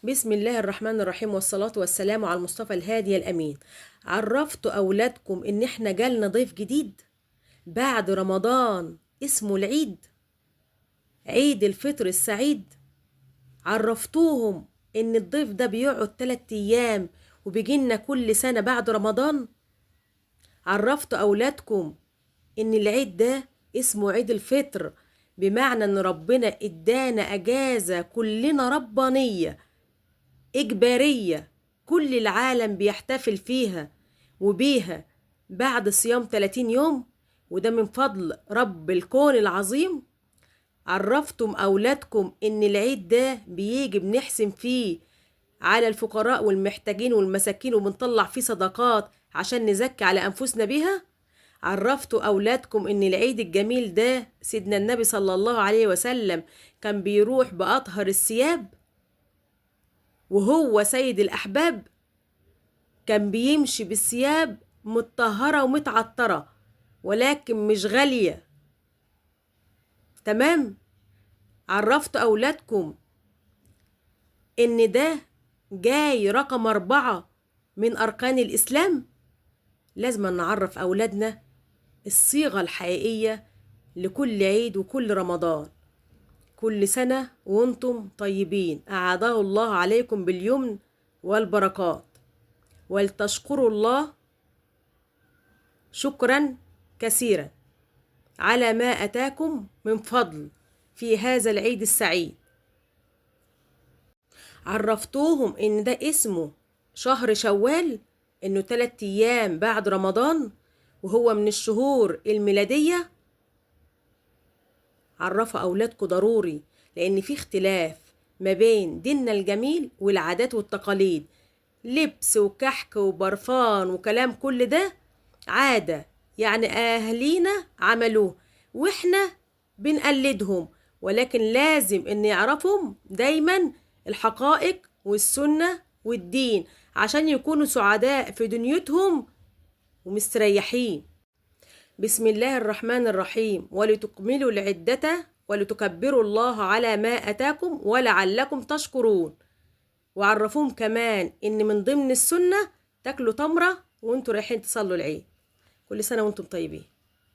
بسم الله الرحمن الرحيم، والصلاة والسلام على المصطفى الهادي الأمين. عرفتوا أولادكم إن إحنا جالنا ضيف جديد بعد رمضان اسمه العيد، عيد الفطر السعيد؟ عرفتوهم إن الضيف ده بيقعد 3 أيام وبيجينا كل سنة بعد رمضان؟ عرفتوا أولادكم إن العيد ده اسمه عيد الفطر، بمعنى إن ربنا إدانا أجازة كلنا ربانية إجبارية، كل العالم بيحتفل فيها وبيها بعد صيام 30 يوم، وده من فضل رب الكون العظيم. عرفتم أولادكم إن العيد ده بيجي بنحسن فيه على الفقراء والمحتاجين والمساكين، وبنطلع فيه صدقات عشان نزكي على أنفسنا بيها؟ عرفتوا أولادكم إن العيد الجميل ده سيدنا النبي صلى الله عليه وسلم كان بيروح بأطهر الثياب، وهو سيد الأحباب كان بيمشي بالثياب متطهرة ومتعطرة ولكن مش غالية. تمام؟ عرفتوا أولادكم إن ده جاي رقم 4 من أركان الإسلام. لازم نعرف أولادنا الصيغة الحقيقية لكل عيد وكل رمضان. كل سنة وانتم طيبين، أعاده الله عليكم باليمن والبركات، ولتشكروا الله شكرا كثيرا على ما أتاكم من فضل في هذا العيد السعيد. عرفتوهم إن ده اسمه شهر شوال، إنه 3 أيام بعد رمضان وهو من الشهور الميلادية. عرفوا أولادكم ضروري، لأن في اختلاف ما بين ديننا الجميل والعادات والتقاليد. لبس وكحك وبرفان وكلام كل ده عادة، يعني أهلينا عملوه وإحنا بنقلدهم، ولكن لازم إن يعرفهم دايما الحقائق والسنة والدين عشان يكونوا سعداء في دنيتهم ومستريحين. بسم الله الرحمن الرحيم. ولتكملوا العدة ولتكبروا الله على ما أتاكم ولعلكم تشكرون. وعرفوهم كمان إن من ضمن السنة تاكلوا تمرة وانتوا رايحين تصلوا العيد. كل سنة وانتم طيبين.